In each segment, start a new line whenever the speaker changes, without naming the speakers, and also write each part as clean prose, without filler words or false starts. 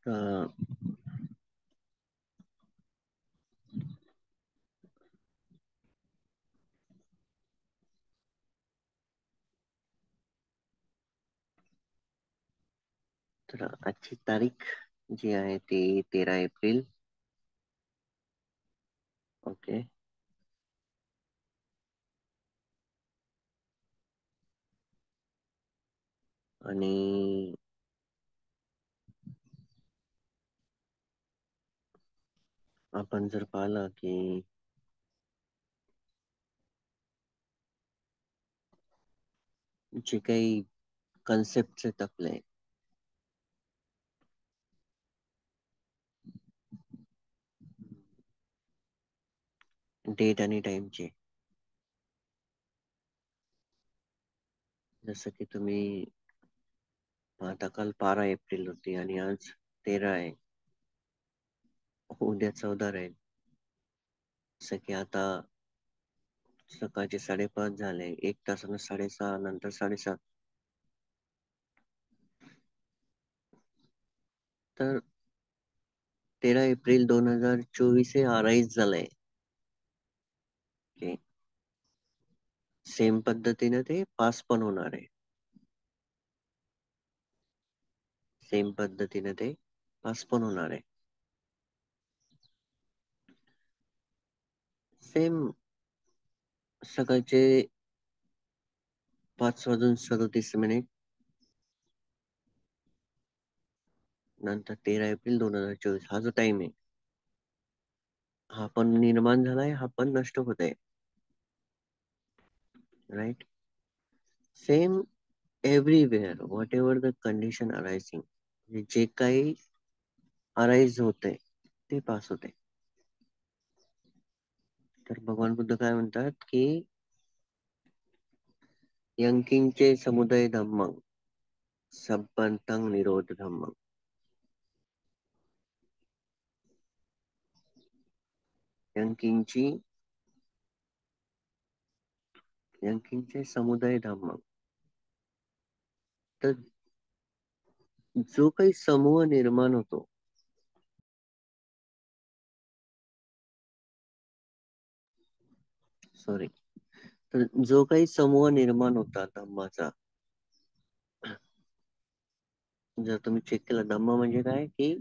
अं, तर आजची तारीख जी आहे ती 13 एप्रिल. ओके. आणि आपण जर पाहिलं की जे काही कन्सेप्ट आहेत आपले, डेट आणि टाइमचे, जसं की तुम्ही आता काल 12 एप्रिल होती आणि आज 13 आहे, उद्या 14 राहील. जसं की आता सकाळचे 5:30 झाले, 1 तासानं 6:30 नंतर 7:30. तर 13 एप्रिल 2024 हे अराईज झालंय. ओके. सेम पद्धतीने ते पास पण होणार आहे. सेम पद्धतीने ते पास पण होणार आहे. सेम सकाळचे 5:37 नंतर 13 एप्रिल 2024 हा जो टाइम आहे, हा पण निर्माण झालाय, हा पण नष्ट होत आहे. Right. Same everywhere whatever the condition arising, जे काही अराईज होते ते पास होते. तर भगवान बुद्ध काय म्हणतात की यंकिंचे समुदाय धम्म संपंतं निरोध धम्म. यंकिंची यंकिंचे समुदाय धम्म. तर जो काही समूह निर्माण होतो, सॉरी, तर जो काही समूह निर्माण होता धम्माचा, जर तुम्ही चेक केला, धम्म म्हणजे काय की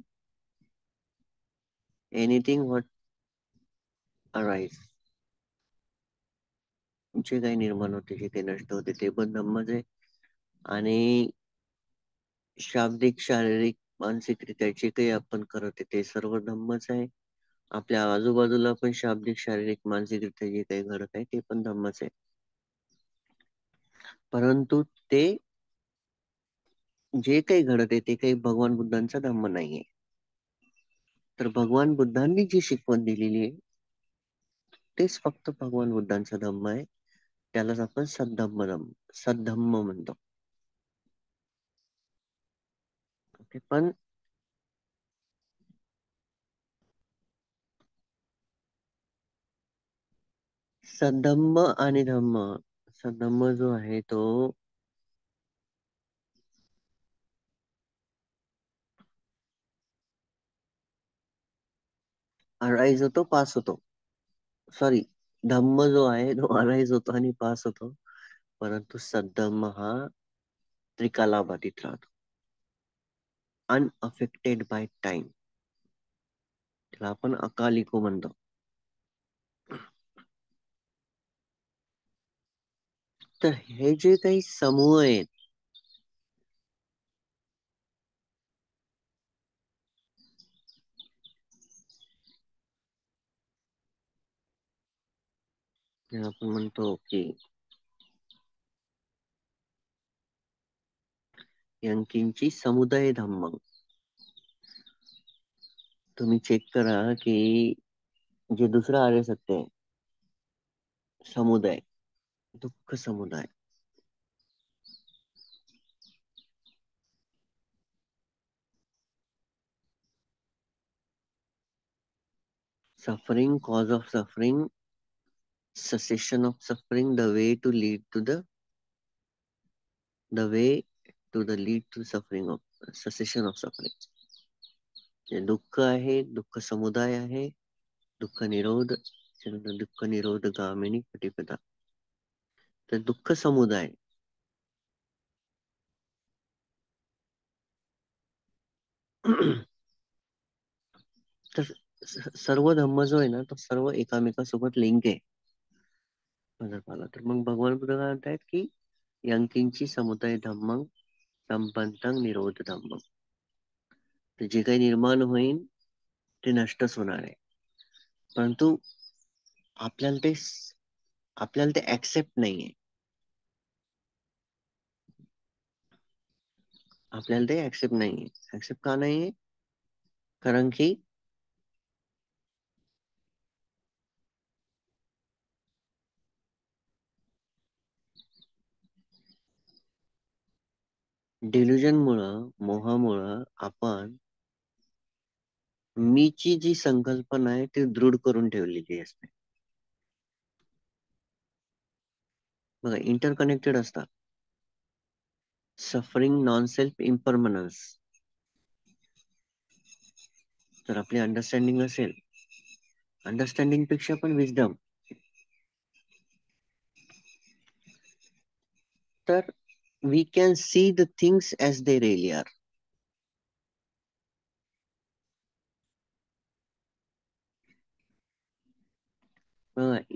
एनिथिंग व्हॉट अराईज, जे काही निर्माण होते, जे काही नष्ट होते ते पण धम्मच आहे. आणि शाब्दिक, शारीरिक, मानसिकरित्या जे काही आपण करत आहे ते सर्व धम्मच आहे. आपल्या आजूबाजूला पण शाब्दिक, शारीरिक, मानसिकरित्या जे काही घडत आहे ते पण धम्मच आहे. परंतु ते जे काही घडत आहे ते काही भगवान बुद्धांचा धम्म नाहीये. तर भगवान बुद्धांनी जी शिकवण दिलेली आहे तेच फक्त भगवान बुद्धांचा धम्म आहे. त्यालाच आपण सद्धम्म म्हणतो. ओके. पण सद्धम्म आणि धम्म, सद्धम्म जो आहे तो अराईज होतो, पास होतो. सॉरी, धम्म जो आहे तो अराईज होतो आणि पास होतो. परंतु सद्धम्म हा त्रिकालाबाधित राहतो, अनअफेक्टेड बाय टाइम. त्याला आपण अकालिको म्हणतो. तर हे जे काही समूह आहेत, ते आपण म्हणतो की यांकींची समुदाय धम्म. तुम्ही चेक करा की जे दुसरं आर्य सत्य आहे, समुदाय, दुःख समुदाय, suffering, cause of suffering, cessation of suffering, the way to lead to the way to the lead to suffering of cessation of suffering. जे दुःख आहे, दुःख समुदाय आहे, दुःख निरोध, त्यानंतर दुःख निरोध गामिनी प्रतिपदा. तर दुःख समुदाय तर सर्व धम्म जो आहे ना, तो सर्व एकामेकासोबत लिंक आहे. जर पाहिलं तर मग भगवान बुद्ध काय म्हणतायत की यंकिंची समुदाय धम्मं संपंतं निरोध धम्मं. तर जे काही निर्माण होईल ते नष्टच होणार आहे. परंतु आपल्याला ते आपल्याला ते ऍक्सेप्ट नाहीये. आपल्याला ते ऍक्सेप्ट नाहीये. ऍक्सेप्ट का नाहीये? कारण की डिल्युजन मुळे, मोहामुळं आपण मीची जी संकल्पना आहे ती दृढ करून ठेवलेली असते. बघा इंटरकनेक्टेड असतात. Suffering, non self, impermanence. तर आपली अंडरस्टँडिंग असेल, अंडरस्टँडिंग पेक्षा पण विजडम, तर we can see the things as they really are.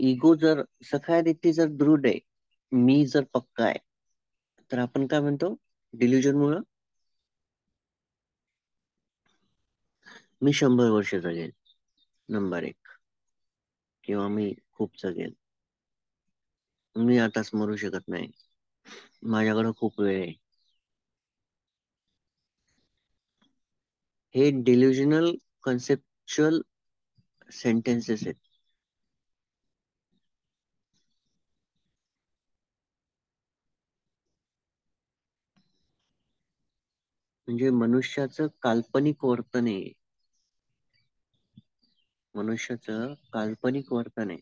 Ego जर सखाय जर दृढ आहे, मी जर पक्का आहे, तर आपण काय म्हणतो डिल्युजन मुळे मी 100 वर्ष जगेल, नंबर एक. किंवा मी खूप जगेल, मी आताच मरू शकत नाही, माझ्याकडे खूप वेळ आहे. हे डिल्युजनल कन्सेप्च्युअल सेंटेन्सेस आहेत. म्हणजे मनुष्याचं काल्पनिक वर्तन आहे. मनुष्याचं काल्पनिक वर्तन आहे.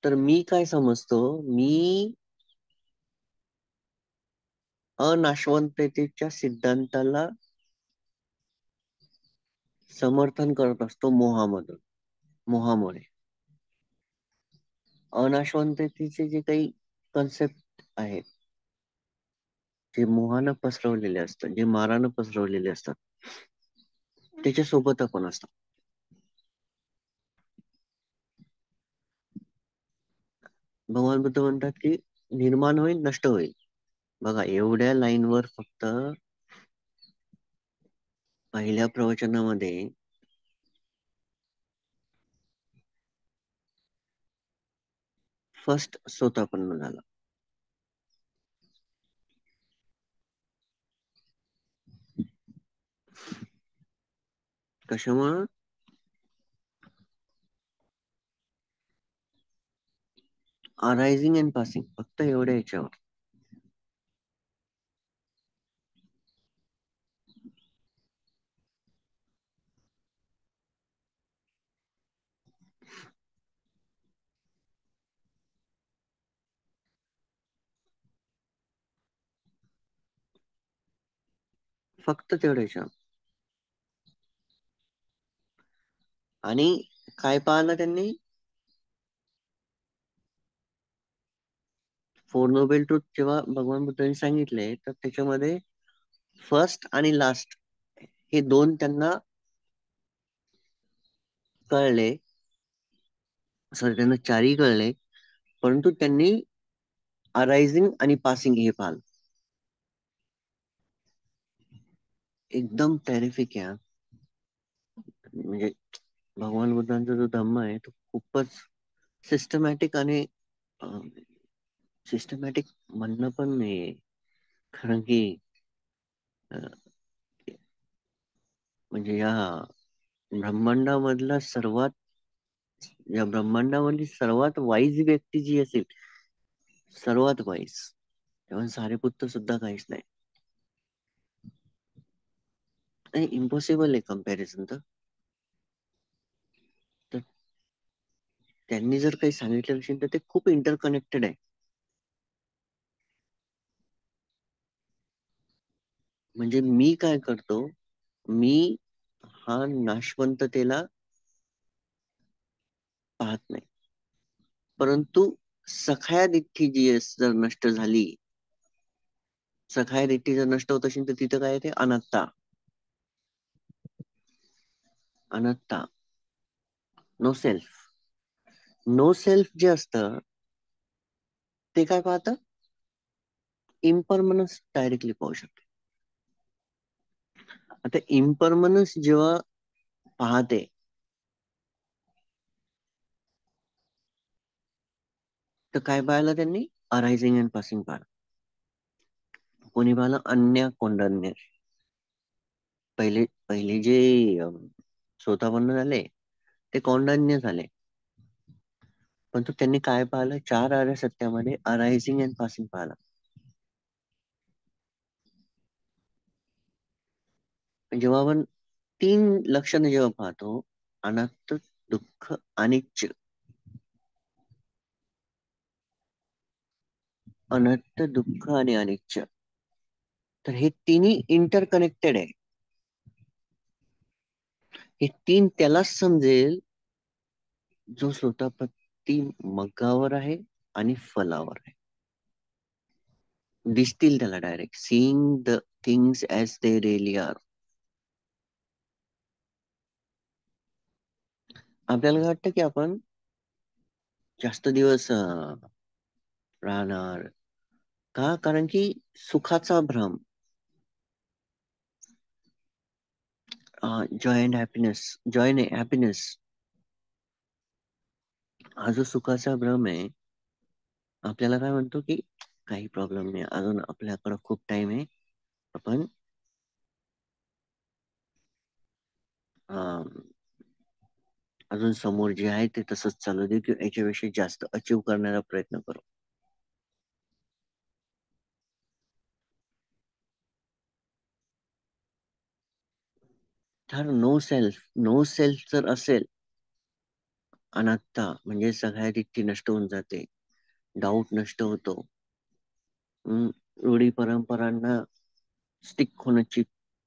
तर मी काय समजतो, मी अनाशवंततेच्या सिद्धांताला समर्थन करत असतो मोहामधून, मोहामुळे. अनाशवंततेचे जे काही कन्सेप्ट आहेत, जे मोहानं पसरवलेले असतात, जे मारानं पसरवलेले असतात, त्याच्या सोबत आपण असतो. भगवान बुद्ध म्हणतात की निर्माण होईल, नष्ट होईल. बघा एवढ्या लाईनवर फक्त पहिल्या प्रवचनामध्ये फर्स्ट स्वतःपन्न झाला. कशामुळं? अरायझिंग अँड पासिंग, फक्त एवढ्या याच्यावर. फक्त तेवढ्या याच्यावर. आणि काय पाहिलं त्यांनी? फोर नोबेल ट्रूथ जेव्हा भगवान बुद्धांनी सांगितले, तर त्याच्यामध्ये फर्स्ट आणि लास्ट हे दोन त्यांना कळले. सॉरी, त्यांना चारही कळले, परंतु त्यांनी अरायझिंग आणि पासिंग हे पाहिलं. एकदम टेरिफिक आहे. म्हणजे भगवान बुद्धांचा जो धम्म आहे तो खूपच सिस्टमॅटिक आणि सिस्टमॅटिक म्हणणं पण नाही. कारण की अं, म्हणजे या ब्रह्मांडामधला सर्वात या ब्रह्मांडामधली सर्वात वाईज व्यक्ती जी असेल, सर्वात वाईज, तेव्हा सारेपुत्त सुद्धा काहीच नाही. आणि इम्पॉसिबल आहे कम्पॅरिझन. तर त्यांनी जर काही सांगितलं असेल तर ते खूप इंटरकनेक्टेड आहे. म्हणजे मी काय करतो, मी हा नाशवंततेला पाहत नाही, परंतु सखाया दिठ्ठी जी जर नष्ट झाली, सखाया दिठ्ठी जर नष्ट होत असेल तर तिथं काय येते? अनात्ता. अनात्ता, नो सेल्फ. नो सेल्फ जे असतं ते काय पाहतं? इम्परमनन्स डायरेक्टली पाहू शकते. आता इम्परमनन्स जेव्हा पाहते, तर काय पाहिलं त्यांनी? अरायझिंग अँड पासिंग पाहिलं. कोणी पाहिलं? अन्य कोंडन्य. पहिले पहिले जे स्वतःवर्ण झाले ते कौंडन्य झाले, परंतु त्यांनी काय पाहिलं? चार आर्य सत्यामध्ये अरायझिंग अँड पासिंग पाहिलं. जेव्हा आपण तीन लक्षणे जेव्हा पाहतो, अनात्त, दुःख, अनिच्च. अनंत, दुःख आणि अनिच्च, तर हे तिन्ही इंटरकनेक्टेड आहे. हे तीन त्यालाच समजेल जो स्वतःप्रती मग्गावर आहे आणि फलावर आहे. दिसतील त्याला direct, seeing the things as they really are. आपल्याला काय वाटतं की आपण जास्त दिवस राहणार का? कारण की सुखाचा भ्रम, जॉय अँड हॅपीनेस, जॉय नाही हॅपीनेस, हा जो सुखाचा भ्रम आहे, आपल्याला काय म्हणतो की काही प्रॉब्लेम नाही, अजून आपल्याकडे खूप टाइम आहे, आपण अं, अजून समोर जे आहे ते तसंच चालू दे, किंवा याच्यापेक्षा जास्त अचीव करण्याचा प्रयत्न करू. तर नो सेल्फ, नो सेल्फ जर असेल, अनात्ता म्हणजे सगळ्या रीती नष्ट होऊन जाते, डाऊट नष्ट होतो, रूढी परंपरांना स्टिक होणं,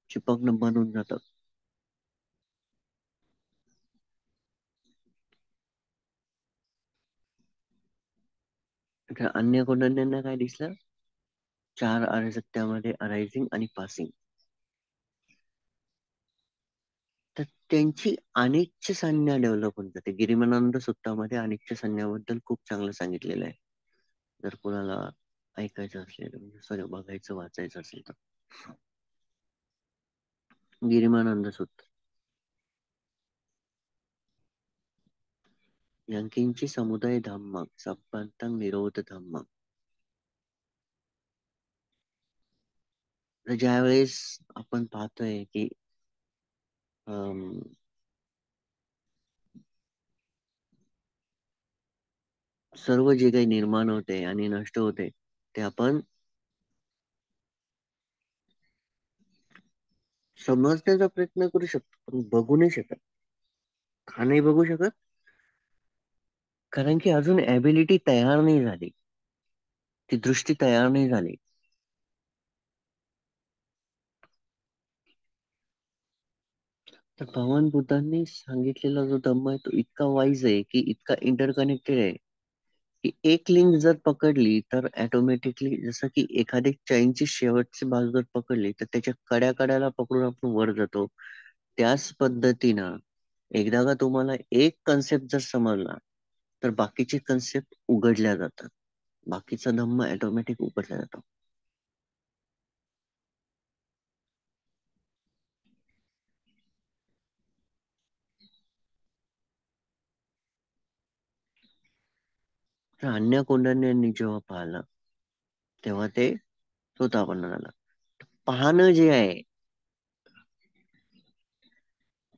चिपकणं बनून जातं. तर अन्य कोणत्यांना काय दिसलं? चार आर्य सत्यामध्ये अरायझिंग आणि पासिंग. तर त्यांची अनिच्छ संज्ञा डेव्हलप होऊन जाते. गिरिमानंद सुत्तामध्ये अनिच्छ संज्ञाबद्दल खूप चांगलं सांगितलेलं आहे. जर कोणाला ऐकायचं असेल, म्हणजे सगळं बघायचं, वाचायचं असेल तर गिरिमानंद सुत्त. यांकिंची समुदाय धम्म संपन्नं निरोध धम्म. तर ज्यावेळेस आपण पाहतोय की अम, सर्व जे काही निर्माण होते आणि नष्ट होते, ते आपण समजण्याचा प्रयत्न करू शकतो, पण बघू नाही शकत. का नाही बघू शकत? कारण की अजून एबिलिटी तयार नाही झाली, ती दृष्टी तयार नाही झाली. तर भगवान बुद्धांनी सांगितलेला जो धम्म आहे तो इतका वाईज आहे, की इतका इंटरकनेक्टेड आहे, की एक लिंक जर पकडली तर ऑटोमॅटिकली, जसं की एखादी चैनची शेवटची बाजू जर पकडली तर त्याच्या कड्या कड्याला पकडून आपण वर जातो. त्याच पद्धतीनं एकदा का तुम्हाला एक कन्सेप्ट जर समजला, तर बाकीचे कन्सेप्ट उघडल्या जातात, बाकीचा धम्म ऑटोमॅटिक उघडला जातो. तर अन्य कोंडाण्यांनी जेव्हा पाहिलं, तेव्हा ते स्वतः पण झालं. पाहणं जे आहे,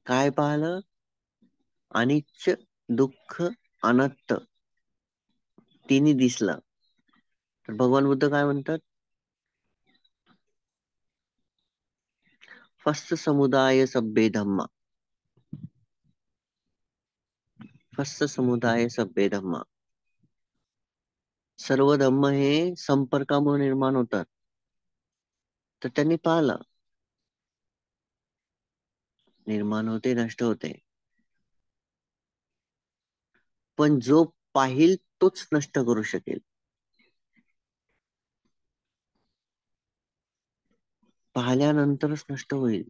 काय पाहिलं? अनिच्च, दुःख, अनंत, तिन्ही दिसलं. तर भगवान बुद्ध काय म्हणतात? फस्त समुदाय सभ्ये धम्मा. फस्त समुदाय सभ्ये धम्मा. सर्व धम्म हे संपर्कामुळे निर्माण होतात. तर त्यांनी पाहिलं निर्माण होते, नष्ट होते. पण जो पाहिल तोच नष्ट करू शकेल. पाहिल्यानंतरच नष्ट होईल.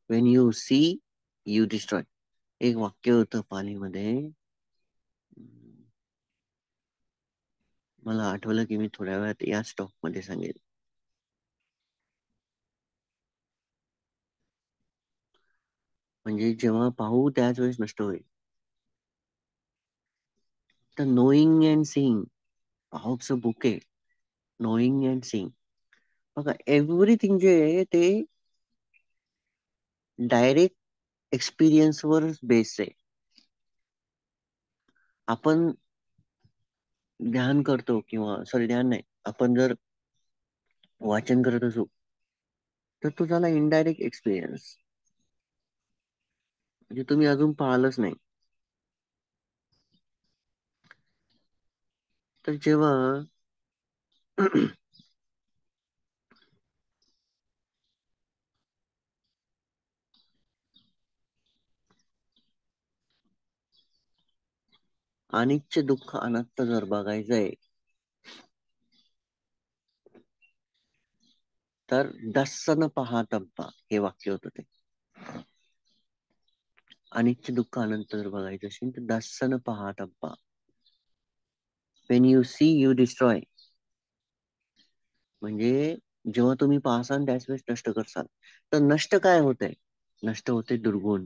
When you see you destroy. एक वाक्य होतं पालीमध्ये. मला आठवलं की मी थोड्या वेळात याच टॉक मध्ये सांगेल. म्हणजे जेव्हा पाहू त्याच वेळेस नष्ट होईल. तर नोईंग अँड सीइंग, पाहूचं बुके, नोईंग अँड सीइंग. बघा एव्हरीथिंग जे आहे ते डायरेक्ट एक्सपिरियन्स वर बेस आहे. आपण ध्यान करतो किंवा सॉरी ध्यान नाही, आपण जर वाचन करत असू तर तो झाला इनडायरेक्ट एक्सपिरियन्स. म्हणजे तुम्ही अजून पाहिलंच नाही. तर जेव्हा अनिच्च दुःख अनात्त जर बघायचंय तर दस्सन पाहतब्बा हे वाक्य होतं ते. अनिच्च दुःख अनंत जर बघायचं असेल तर दस्सन पाहतब्बा. When you see you destroy. म्हणजे जेव्हा तुम्ही पाहसाल त्याच वेळेस नष्ट करसाल. तर नष्ट काय होतंय? नष्ट होते दुर्गुण.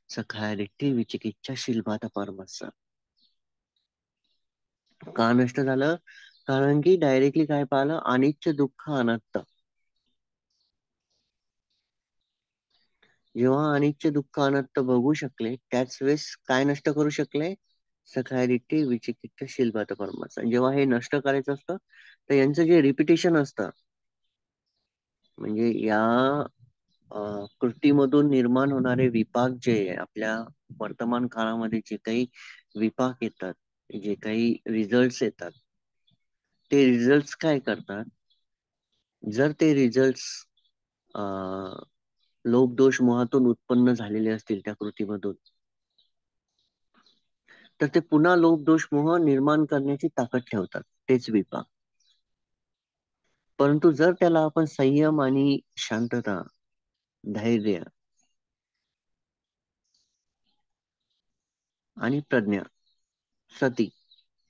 सखाय रिट्टी विचिकिच्छा शीलबात परमस्स. का नष्ट झालं? कारण की डायरेक्टली काय पाहिलं? अनिच्च दुःख अनात्त. जेव्हा अनिच्च दुःख अनात्त बघू शकले त्याच वेळेस काय नष्ट करू शकले? सखायरिटी विचिकिच्छ शीलबात परमस्स. जेव्हा हे नष्ट करायचं असतं तर यांचं जे रिपिटेशन असतं, म्हणजे या कृतीमधून निर्माण होणारे विपाक जे आहे, आपल्या वर्तमान काळामध्ये जे काही विपाक येतात, जे काही रिझल्ट येतात, ते रिझल्ट काय करतात? जर ते रिझल्ट लोभदोष मोहातून उत्पन्न झालेले असतील त्या कृतीमधून, तर ते पुन्हा लोभदोष मोह निर्माण करण्याची ताकद ठेवतात, तेच विपाक. परंतु जर त्याला आपण संयम आणि शांतता, धैर्य आणि प्रज्ञा, सती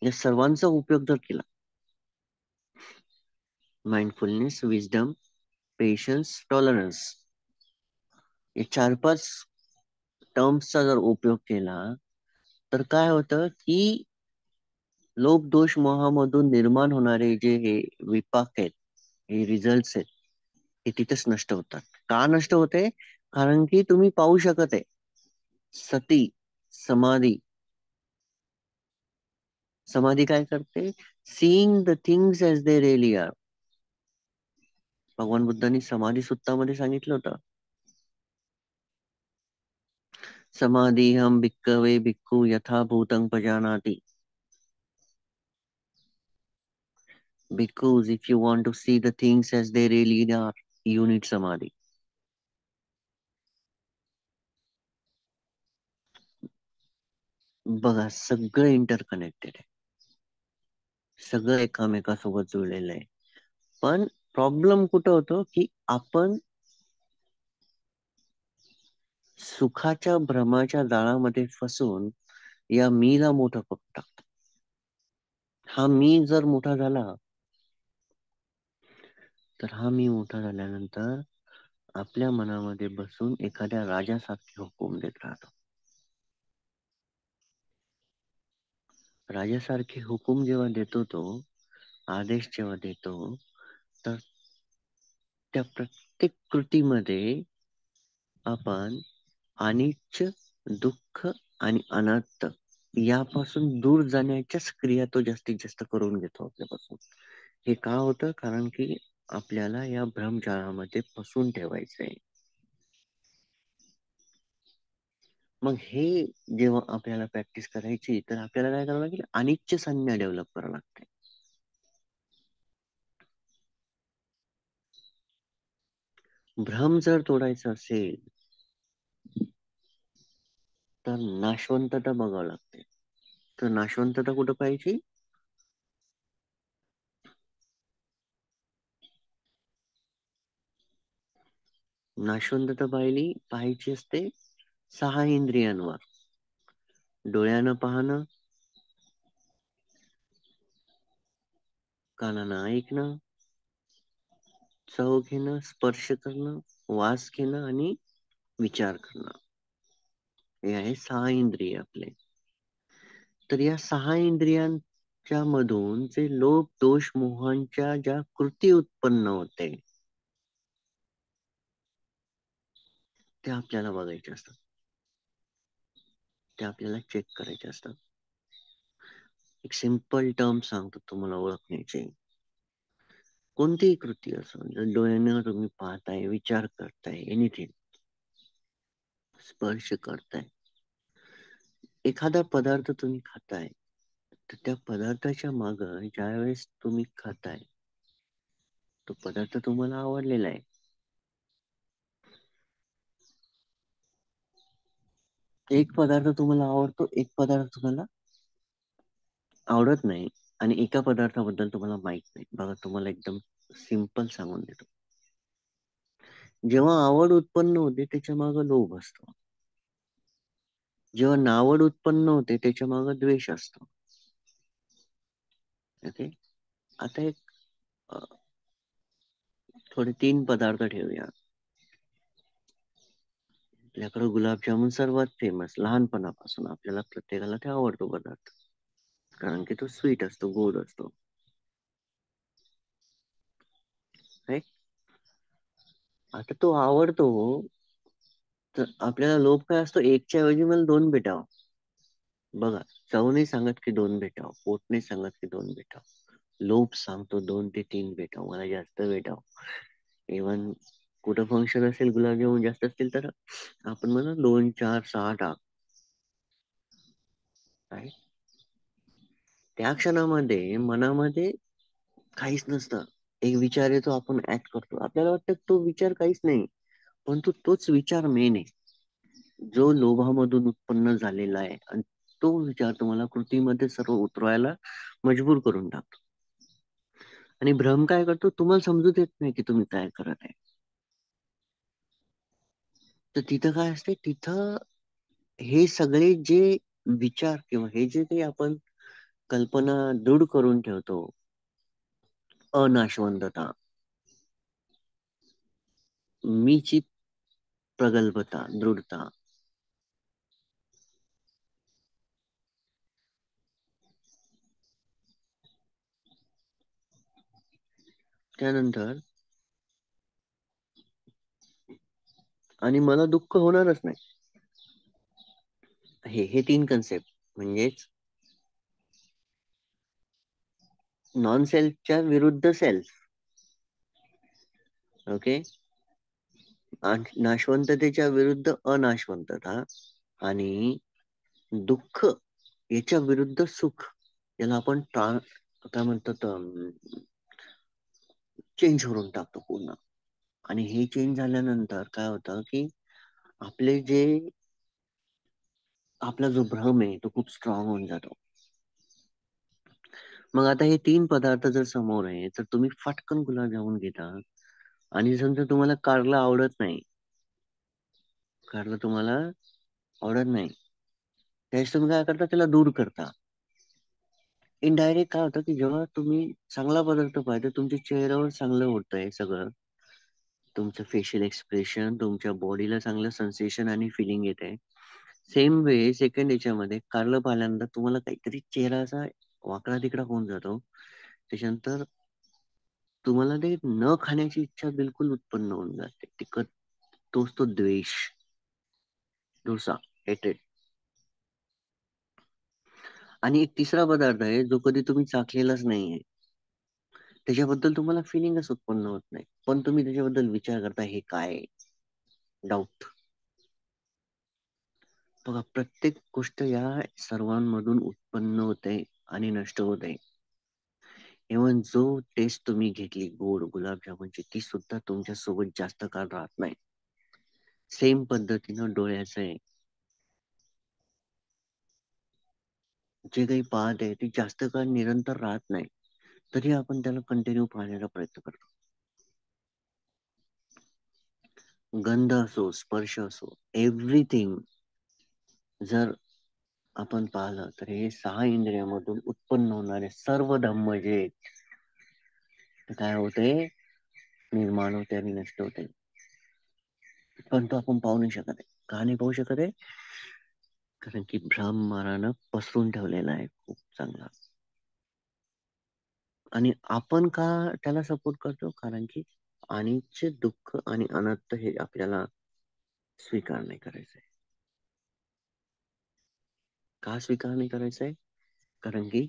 या सर्वांचा उपयोग जर केला, माइंडफुलनेस, विजडम, पेशन्स, टॉलरन्स, या 4-5 टर्म्सचा जर उपयोग केला तर काय होतं की लोभ दोष मोहामधून निर्माण होणारे जे हे विपाक आहेत, हे रिझल्ट आहेत, हे तिथेच नष्ट होतात. का नष्ट होते? कारण की तुम्ही पाहू शकत आहे सती, समाधी. समाधी काय करते? Seeing the things as they really are. भगवान बुद्धांनी समाधी सुत्तामध्ये सांगितलं होतं, समाधी हम भिक्खवे भिक्खू यथा भूतं पजानाति. Because if you want to see the things as they really are, you need samadhi. बघा सगळं इंटरकनेक्टेड आहे, सगळं एकामेकासोबत जुळलेलं आहे. पण प्रॉब्लेम कुठं होतो की आपण सुखाच्या भ्रमाच्या जाळामध्ये फसून या मीला मोठं करून टाकतो. हा मी जर मोठा झाला तर हा मी मोठा झाल्यानंतर आपल्या मनामध्ये बसून एखाद्या राजासारखे हुकूम देत राहतो. राजासारखे हुकूम जेव्हा देतो तो, आदेश जेव्हा देतो, तर त्या प्रत्येक कृतीमध्ये आपण अनिच्च, दुःख आणि अनात्त यापासून दूर जाण्याच्याच क्रिया तो जास्तीत जास्त करून घेतो आपल्यापासून. हे का होतं? कारण की आपल्याला या भ्रमजाळामध्ये फसून ठेवायचंय. मग हे जेव्हा आपल्याला प्रॅक्टिस करायची तर आपल्याला काय करावं लागेल? अनिच्च संज्ञा डेव्हलप करावं लागते. भ्रम जर तोडायचा असेल तर नाशवंतता बघावं लागते. तर नाशवंतता कुठं पाहिजे? नाशवंतता पाहायची असते 6 इंद्रियांवर. डोळ्यानं पाहणं, कानानं ऐकणं, चव घेणं, स्पर्श करणं, वास घेणं आणि विचार करणं. हे आहे 6 इंद्रिय आपले. तर या 6 इंद्रियांच्या मधून जे लोभ दोष मोहांच्या ज्या कृती उत्पन्न होते ते आपल्याला बघायचे असतात, ते आपल्याला चेक करायचे असतात. एक सिंपल टर्म सांगतो तुम्हाला ओळखण्याचे. कोणतीही कृती असो, जर डोळ्यानं तुम्ही पाहताय, विचार करताय, एनिथिंग, स्पर्श करताय, एखादा पदार्थ तुम्ही खाताय, तर त्या पदार्थाच्या माग ज्या वेळेस तुम्ही खाताय तो पदार्थ तुम्हाला आवडलेला आहे, एक पदार्थ तुम्हाला आवडतो, एक पदार्थ तुम्हाला आवडत नाही, आणि एका पदार्थाबद्दल तुम्हाला माहित नाही. बघा, तुम्हाला एकदम सिंपल सांगून देतो. जेव्हा आवड उत्पन्न होते त्याच्या मागे लोभ असतो, जेव्हा नावड उत्पन्न होते त्याच्या मागे द्वेष असतो. ओके. आता एक अ, थोडे 3 पदार्थ ठेवूया. आपल्याकडे गुलाबजामुन सर्वात फेमस, लहानपणापासून आपल्याला प्रत्येकाला ते आवडतो पदार्थ, कारण की तो स्वीट असतो, गोड असतो. राईट. आता तो आवडतो, तर आपल्याला लोभ काय असतो? एकच्या ऐवजी मला 2 भेटावं. बघा, चव नाही सांगत की 2 भेटावं, पोट नाही सांगत की 2 भेटावं, लोभ सांगतो 2 ते 3 भेटावं, मला जास्त भेटावं. इव्हन कुठं फंक्शन असेल, गुलाबजामुन जास्त असतील तर आपण म्हणा 2, 4, 6 टाक. त्या क्षणामध्ये मनामध्ये काहीच नसतं. एक विचार येतो, आपण ऍक्ट करतो, आपल्याला वाटतं तो विचार काहीच नाही, परंतु तोच विचार मेन आहे, जो लोभामधून उत्पन्न झालेला आहे, आणि तो विचार तुम्हाला कृतीमध्ये सर्व उतरवायला मजबूर करून टाकतो. आणि भ्रम काय करतो? तुम्हाला समजू देत नाही की तुम्ही काय करत आहे. तर तिथं काय असते? तिथं हे सगळे जे विचार किंवा हे जे काही आपण कल्पना दृढ करून ठेवतो, अनाशवंतता, मीची प्रगल्भता, दृढता, त्यानंतर आणि मला दुःख होणारच नाही, हे हे 3 कन्सेप्ट म्हणजेच नॉन सेल्फच्या विरुद्ध सेल्फ. ओके. नाशवंततेच्या विरुद्ध अनाशवंतता, आणि दुःख याच्या विरुद्ध सुख. याला आपण काय म्हणतात, चेंज करून टाकतो पूर्ण. आणि हे चेंज झाल्यानंतर काय होतं की आपले जे आपला जो भ्रम आहे तो खूप स्ट्रॉंग होऊन जातो. मग आता हे 3 पदार्थ जर समोर आहे, तर तुम्ही फटकन गुलाबजामुन घेता, आणि समजा तुम्हाला कारला आवडत नाही, कारला तुम्हाला आवडत नाही, त्यावेळेस तुम्ही काय करता? त्याला दूर करता. इनडायरेक्ट काय होतं की जेव्हा तुम्ही चांगला पदार्थ पाहिजे, तुमच्या चेहऱ्यावर चांगलं होतंय सगळं, तुमचं फेशियल एक्सप्रेशन, तुमच्या बॉडीला चांगलं सेन्सेशन आणि फिलिंग येत आहे. सेम वे सेकंड याच्यामध्ये कारलं पाहिल्यानंतर तुम्हाला काहीतरी चेहरा असा वाकडा तिकडा होऊन जातो. त्याच्यानंतर तुम्हाला ते न खाण्याची इच्छा बिलकुल उत्पन्न होऊन जाते. तिखट, तोच तो द्वेष, डोसा, हेटेड. आणि एक तिसरा पदार्थ आहे जो कधी तुम्ही चाखलेलाच नाहीये, त्याच्याबद्दल तुम्हाला फिलिंगच उत्पन्न होत नाही, पण तुम्ही त्याच्याबद्दल विचार करता, हे काय? डाऊट. बघा, प्रत्येक गोष्ट या सर्वांमधून उत्पन्न होते आणि नष्ट होते. इव्हन जो टेस्ट तुम्ही घेतली गोड गुलाबजामुनची ती सुद्धा तुमच्या सोबत जास्त काळ राहत नाही. सेम पद्धतीनं डोळ्याचं आहे. जे काही पाहत आहे ते जास्त काळ निरंतर राहत नाही, तरी आपण त्याला कंटिन्यू पाहण्याचा प्रयत्न करतो. गंध असो, स्पर्श असो, एव्हरीथिंग जर आपण पाहिलं तर हे 6 इंद्रियामधून उत्पन्न होणारे सर्व धम्म जे आहेत, ते काय होते, निर्माण होते आणि नष्ट होते. पण तो आपण पाहू नाही शकत आहे. का नाही पाहू शकत आहे? कारण की भ्रम मारानं पसरून ठेवलेला आहे खूप चांगला. आणि आपण का त्याला सपोर्ट करतो? कारण की अनित्य, दुःख आणि अनंत हे आपल्याला स्वीकार नाही करायचंय. का स्वीकार नाही करायचंय? कारण की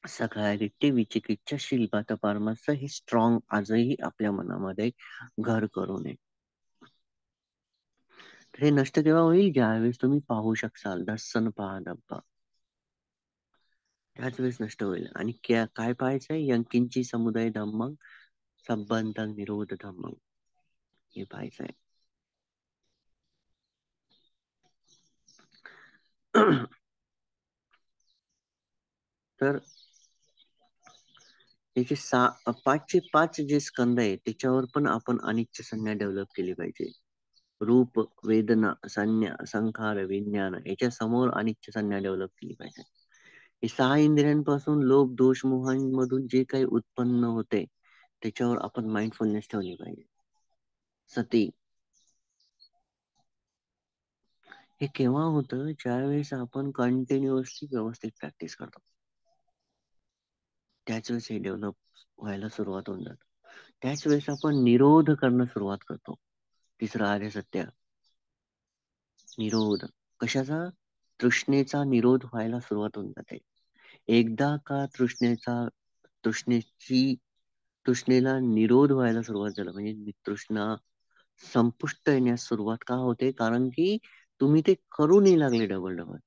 सकाळी विचिकिच्छाशील पारमार्थ हे स्ट्रॉंग आजही आपल्या मनामध्ये घर करू नये. तर हे नष्ट केव्हा होईल? ज्यावेळेस तुम्ही पाहू शकाल दर्शन पहा डब्बा, त्याच वेळेस नष्ट होईल. आणि काय पाहायचंय? यंकिंची समुदाय धम्मं संबंधं निरोध धम्मं, हे पाहायचंय. तर त्याचे 5चे 5 जे स्कंद आहे त्याच्यावर पण आपण अनिच्छ संज्ञा डेव्हलप केली पाहिजे. रूप, वेदना, संज्ञा, संखार, विज्ञान याच्या समोर अनिच्छ संज्ञा डेव्हलप केली पाहिजे. हे 6 इंद्रियांपासून लोभ, दोष, मोहांमधून जे काही उत्पन्न होते त्याच्यावर आपण माइंडफुलनेस ठेवली पाहिजे. सती हे केव्हा होतं? ज्यावेळेस आपण कंटिन्युअसली व्यवस्थित प्रॅक्टिस करतो, त्याच वेळेस हे डेव्हलप व्हायला सुरुवात होऊन जातं. त्याच वेळेस आपण निरोध करणं सुरुवात करतो. तिसरं आर्य सत्य, निरोध. कशाचा? तृष्णेचा निरोध व्हायला सुरुवात होऊन जाते. एकदा का तृष्णेची तृष्णेला निरोध व्हायला सुरुवात झाला म्हणजे तृष्णा संपुष्ट येण्यास सुरुवात का होते? कारण की तुम्ही ते करू नाही लागले डबल डबल.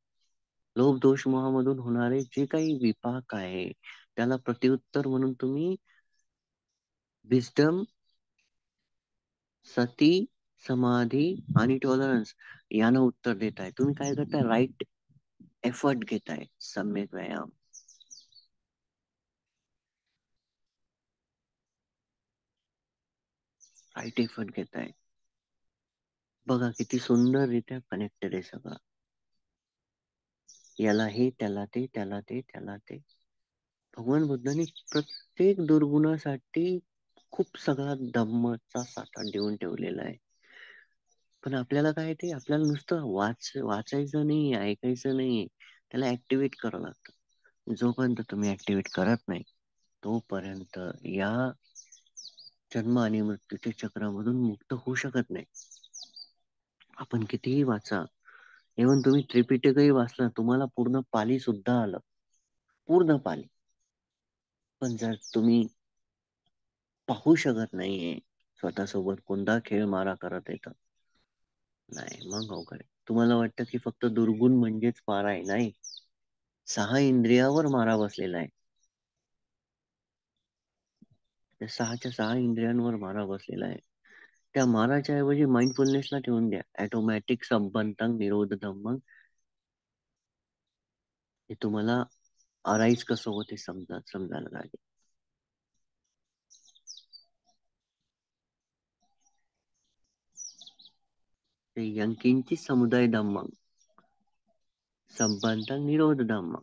लोभ, दोष, मोहामधून होणारे जे काही विपाक आहे त्याला प्रत्युत्तर म्हणून तुम्ही विस्डम, सती, समाधी आणि टॉलरन्स यानं उत्तर देताय. तुम्ही काय करताय? राईट एफर्ट घेताय. सम्यक व्यायाम, राईट एफर्ट घेताय. बघा किती सुंदररित्या कनेक्टेड आहे सगळं. याला हे, त्याला ते, त्याला ते, त्याला ते. भगवान बुद्धांनी प्रत्येक दुर्गुणासाठी खूप सगळा धम्मचा साठा देऊन ठेवलेला आहे. पण आपल्याला काय ते आपल्याला नुसतं वाचायचं नाही, ऐकायचं नाही, त्याला ऍक्टिव्हेट करावं लागतं. जोपर्यंत तुम्ही ऍक्टिव्हेट करत नाही तोपर्यंत या जन्म आणि मृत्यूच्या चक्रामधून मुक्त होऊ शकत नाही. आपण कितीही वाचा, इव्हन तुम्ही त्रिपिटकही वाचला, तुम्हाला पूर्ण पाली सुद्धा आलं, पूर्ण पाली, पण जर तुम्ही पाहू शकत नाहीये स्वतःसोबत कोणता खेळ मारा करत येतं, नाही मग अवघड आहे. तुम्हाला वाटतं की फक्त दुर्गुण म्हणजेच मारा आहे, नाही. 6 इंद्रियावर मारा बसलेला आहे. त्या 6च्या 6 इंद्रियांवर मारा बसलेला आहे. त्या माराच्या ऐवजी माइंडफुलनेसला ठेवून द्या. ऑटोमॅटिक संबंधं निरोध धम्म हे तुम्हाला अराईज कसं होते समजायला लागेल. ते यंकिंची समुदाय धम्म संबंधं निरोध धम्म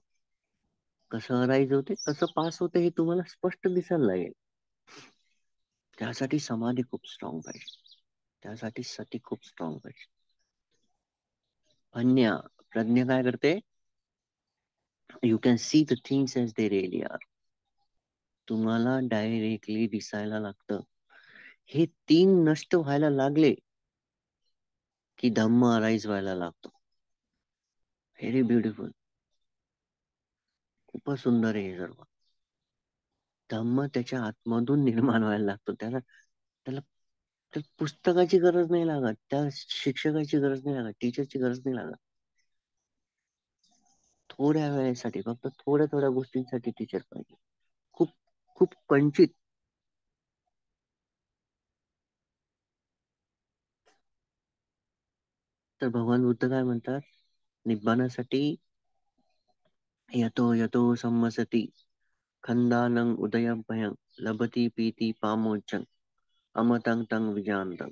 कसं अराईज होते, कसं पास होते हे तुम्हाला स्पष्ट दिसायला लागेल. त्यासाठी समाधी खूप स्ट्रॉंग पाहिजे. त्यासाठी सती खूप स्ट्रॉंग पाहिजे. प्रज्ञा काय करते? You can see the things as they really are. तुम्हाला डायरेक्टली दिसायला लागतं. हे 3 नष्ट व्हायला लागले की धम्म अराईज व्हायला लागतो. Very beautiful. खूपच सुंदर आहे हे सर्व. धम्म त्याच्या आतमधून निर्माण व्हायला लागतो. त्याला त्याला त्या पुस्तकाची गरज नाही लागत, त्या शिक्षकाची गरज नाही लागत, टीचरची गरज नाही लागत. थोड्या वेळेसाठी, फक्त थोड्या थोड्या गोष्टींसाठी टीचर पाहिजे. खूप खूप कंचित. तर भगवान बुद्ध काय म्हणतात, निब्बाणासाठी यतो यतो संवसती खंदानं उदयभयं लभती पीती पामोचं अमतं तं विजानतं.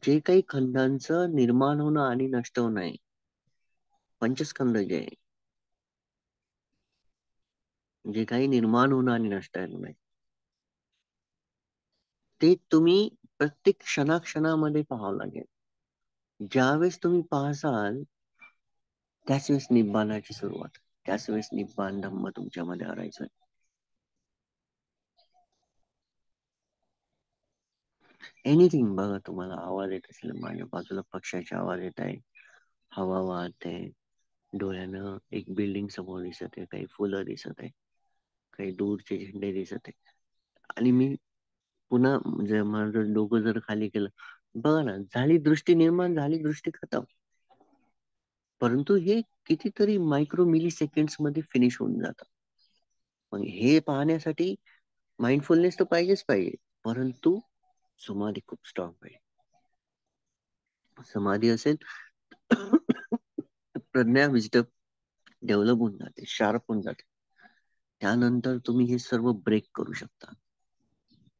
जे काही खंडांचं निर्माण होणं आणि नष्ट होणं आहे, पंचस्कंद जे आहे, जे काही निर्माण होणं आणि नष्ट होणं आहे, ते तुम्ही प्रत्येक क्षणाक्षणामध्ये पाहावं लागेल. ज्यावेळेस तुम्ही पाहसाल त्याच वेळेस निब्बाणाची सुरुवात, त्याच वेळेस निब्बाण धम्म तुमच्यामध्ये आणायचं. एनिथिंग. बघा, तुम्हाला आवाज येत असेल, माझ्या बाजूला पक्ष्याचे आवाज येत आहे, हवा वाहते, डोळ्यानं एक बिल्डिंग समोर दिसत आहे, काही फुलं दिसत आहे, काही दूरचे झेंडे दिसत आहे. आणि मी पुन्हा म्हणजे माझं डोकं जर खाली केलं, बघा ना, झाली दृष्टी निर्माण, झाली दृष्टी खतम. परंतु हे कितीतरी मायक्रो मिली सेकंड्स मध्ये फिनिश होऊन जातं. मग हे पाहण्यासाठी माइंडफुलनेस तर पाहिजेच पाहिजे, परंतु समाधी खूप स्ट्रॉंग पाहिजे. समाधी असेल प्रज्ञा, विजडम डेव्हलप होऊन जाते, शार्प होऊन जाते. त्यानंतर तुम्ही हे सर्व ब्रेक करू शकता,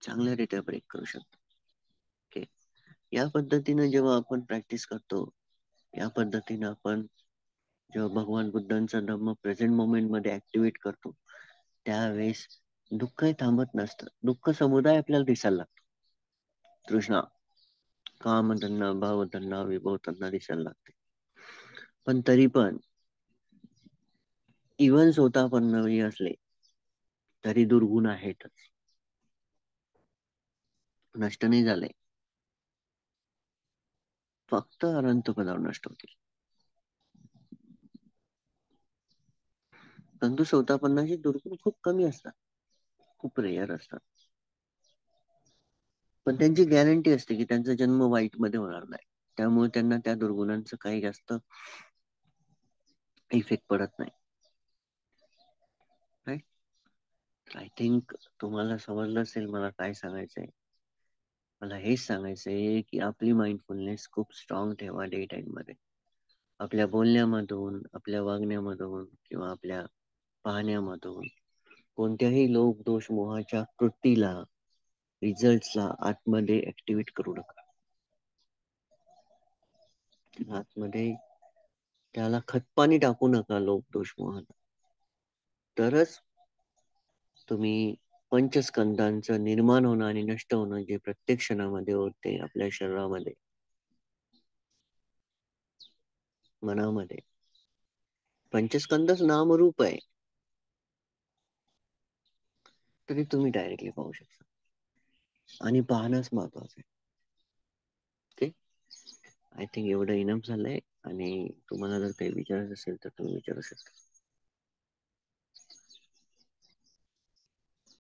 चांगल्यारीत्या ब्रेक करू शकता. ओके. या पद्धतीने जेव्हा आपण प्रॅक्टिस करतो, या पद्धतीने आपण जेव्हा भगवान बुद्धांचा धम्म प्रेझेंट मोमेंट मध्ये ऍक्टिव्हेट करतो, त्यावेळेस दुःखही थांबत नसतं. दुःख समुदाय आपल्याला दिसायला लागतो. तृष्णा, काम त्यांना, भाव त्यांना, विभव त्यांना दिसायला लागते. पण तरी पण इवन स्वतः पण नवी असले तरी दुर्गुण आहेतच, नष्ट नाही झाले, फक्त अनंत पदावर नष्ट होतील. परंतु स्वतःपन्नाची दुर्गुण खूप कमी असतात, खूप रेअर असतात. पण त्यांची गॅरंटी असते की त्यांचा जन्म वाईट मध्ये होणार नाही, त्यामुळे त्यांना त्या दुर्गुणांचं काही जास्त इफेक्ट पडत नाही. राईट. आय थिंक तुम्हाला समजलं असेल मला काय सांगायचंय. मला हेच सांगायचंय की आपली माइंडफुलनेस खूप स्ट्रॉंग ठेवा डे टाइम मध्ये. आपल्या बोलण्यामधून, आपल्या वागण्यामधून किंवा आपल्या पाहण्यामधून कोणत्याही लोक दोष मोहाच्या कृतीला, रिझल्टला आतमध्ये ऍक्टिव्हेट करू नका. आतमध्ये त्याला खतपाणी टाकू नका लोक दोष मोहाला. तरच तुम्ही पंचस्कंदांचं निर्माण होणं आणि नष्ट होणं जे प्रत्येक क्षणामध्ये होते आपल्या शरीरामध्ये, मनामध्ये, पंचस्कंदच नामरूप आहे, तरी तुम्ही डायरेक्टली पाहू शकता. आणि पाहणंच महत्वाचं आहे. ओके. आय थिंक एवढं इनफ झालंय. आणि तुम्हाला जर काही विचारायचं असेल तर तुम्ही विचारू शकता.